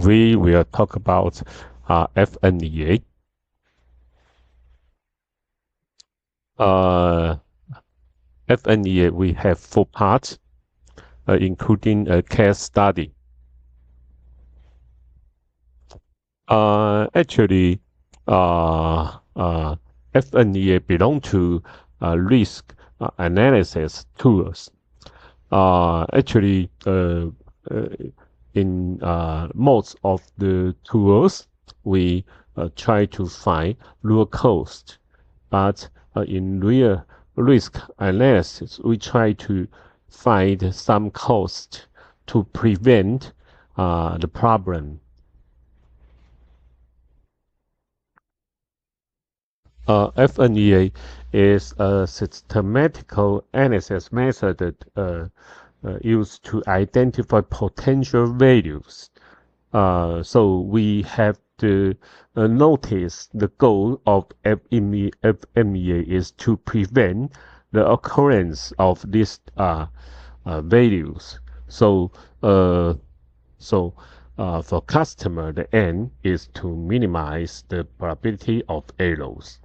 We will talk about FMEA. FMEA, we have 4 parts, including a case study. Actually, FMEA belong to risk analysis tools. Actually, in most of the tools, we try to find real cost, but in real risk analysis, we try to find some cost to prevent the problem. FMEA is a systematical analysis method used to identify potential values. So we have to notice the goal of FMEA is to prevent the occurrence of these values. So for customer, the end is to minimize the probability of errors.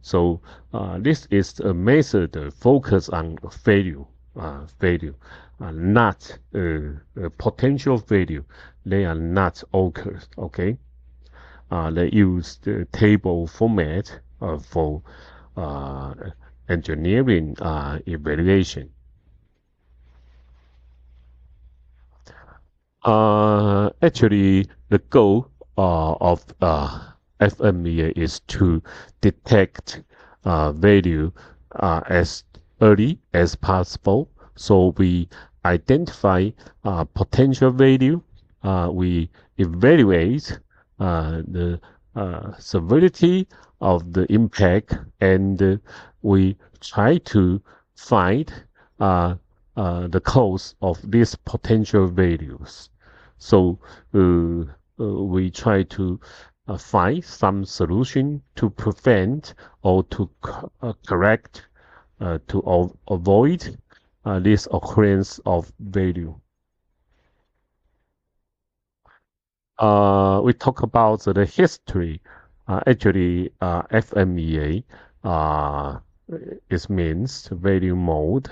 So this is a method focused on value, not potential value. They are not occurs. Okay, they use the table format for engineering evaluation. Actually, the goal of FMEA is to detect value as early as possible. So we identify potential value. We evaluate the severity of the impact, and we try to find the cause of these potential values. So we try to find some solution to prevent or to correct to avoid this occurrence of value. We talk about the history. Actually, FMEA it means value mode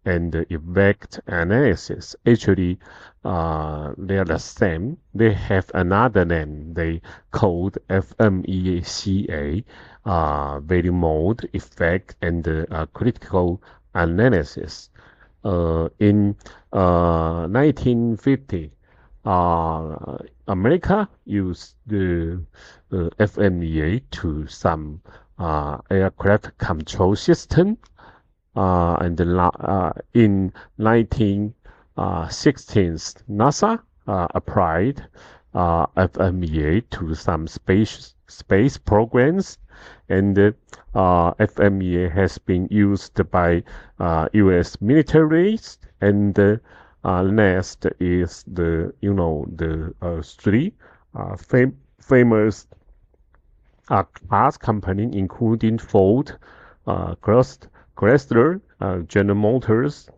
and the effect analysis. Actually, they are the same. They have another name. They called FMEA, value mode, effect, and critical analysis. In 1950, America used the FMEA to some aircraft control system. And in 1916, NASA applied FMEA to some space programs, and FMEA has been used by U.S. militaries. And next is the three famous cars company, including Ford, Chrysler, General Motors.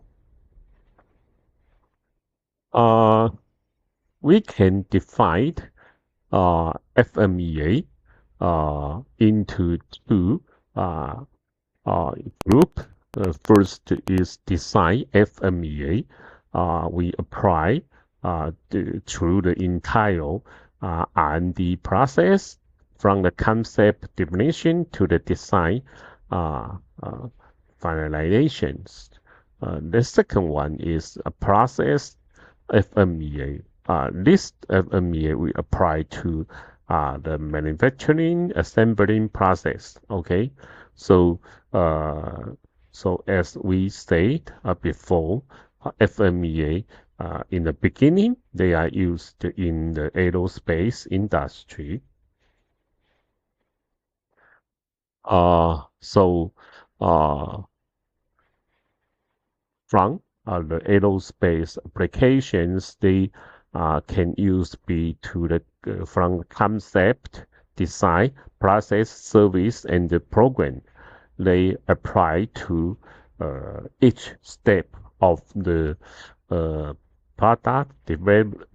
We can divide FMEA into two group. First is design FMEA. We apply through the entire R&D process, from the concept definition to the design finalizations. The second one is a process FMEA. This FMEA we apply to the manufacturing assembling process. Okay, so as we said before, FMEA in the beginning they are used in the aerospace industry. From the aerospace applications, they can be to the from concept, design, process, service, and the program. They apply to each step of the product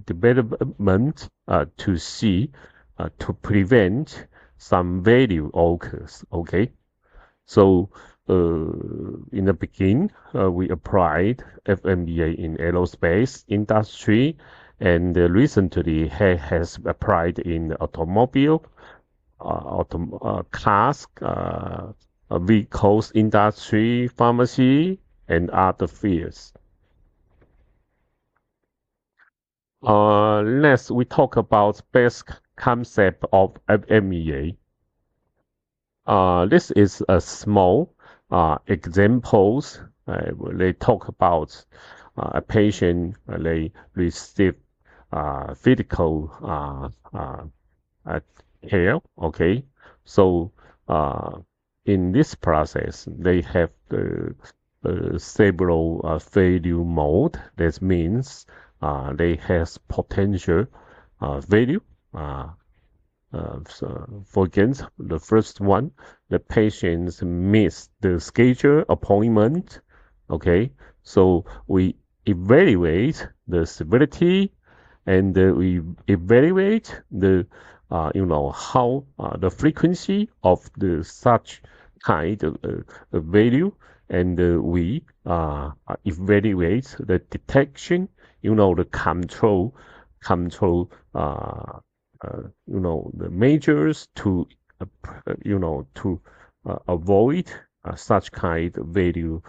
development to see to prevent some value occurs. Okay, so in the beginning, we applied FMEA in aerospace industry, and recently has applied in automobile, cars, vehicles industry, pharmacy, and other fields. Next, we talk about basic concept of FMEA. This is a small examples. They talk about a patient. They receive physical care. Okay, so in this process, they have several value mode. That means they has potential value. So for instance, the first one, the patients miss the schedule appointment. Okay, so we evaluate the severity, and we evaluate the how the frequency of the such kind of value, and we evaluate the detection, the control the measures to avoid such kind of value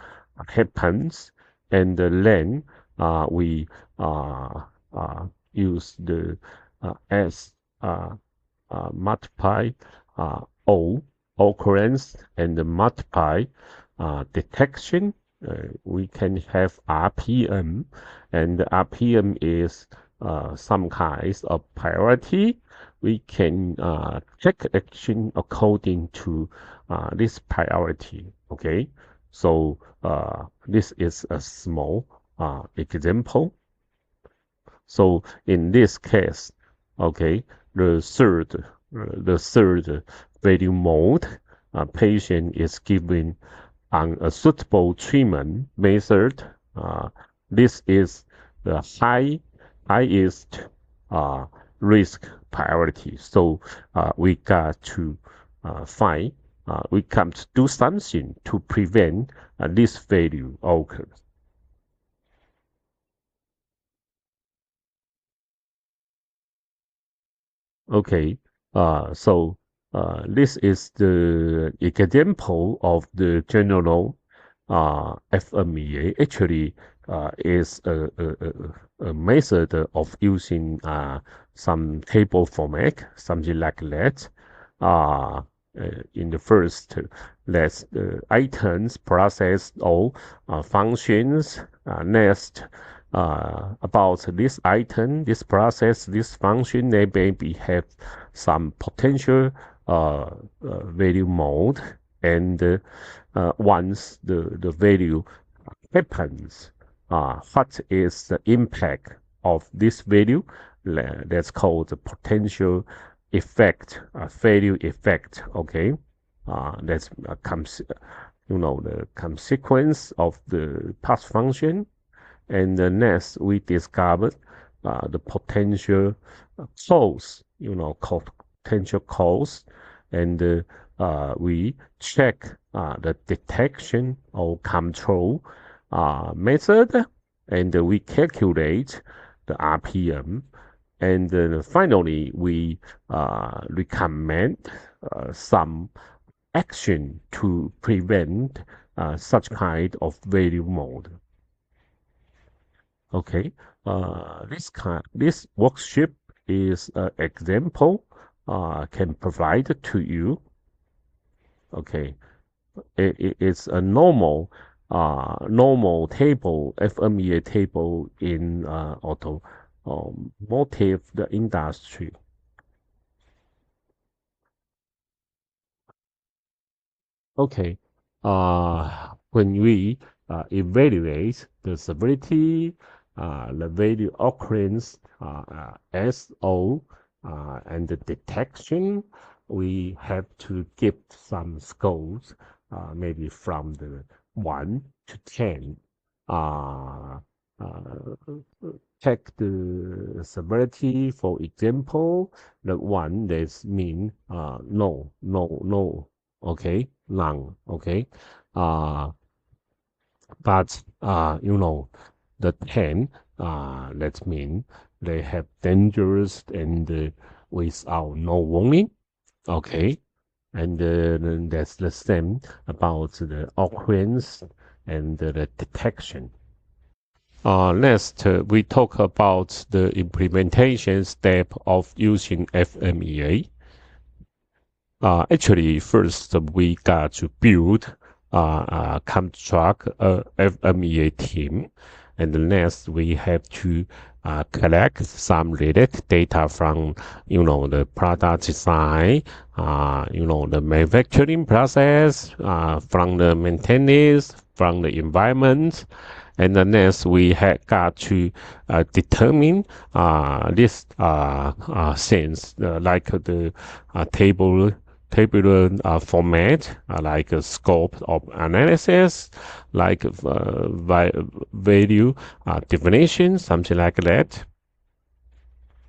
happens, and then we use the S multiply O occurrence and multiply detection. We can have RPM, and RPM is some kinds of priority. We can take action according to this priority. Okay, so this is a small example. So in this case, okay, the third value mode, patient is given on a suitable treatment method. This is the highest risk priority. So we got to we come to do something to prevent this value occurs. Okay, so this is the example of the general FMEA. Actually, is a method of using some table format, something like that. Uh, in the first, let's items, process, or functions. Next, about this item, this process, this function, they maybe have some potential value mode, and once the value happens, what is the impact of this value? That's called the potential effect, value effect. Okay, that's comes, the consequence of the past function. And next, we discovered the potential cause, potential cause, and we check the detection or control method, and we calculate the RPM, and finally we recommend some action to prevent such kind of value mode. Okay, this worksheet is an example can provide to you. Okay, it's a normal table, FMEA table in automotive the industry. Okay, when we evaluate the severity, the value occurrence, SO, and the detection, we have to give some scores, maybe from the 1 to 10. Uh, uh, check the severity. For example, the one that mean no, okay, none, okay. But the 10 that mean they have dangerous and without no warning, okay. And then that's the same about the occurrence and the detection. Next, we talk about the implementation step of using FMEA. Actually, first we got to build construct a FMEA team, and next we have to collect some related data from the product design, the manufacturing process, from the maintenance, from the environment. And then next, we had got to determine this sense, like the tabular format, like a scope of analysis, like value definition, something like that.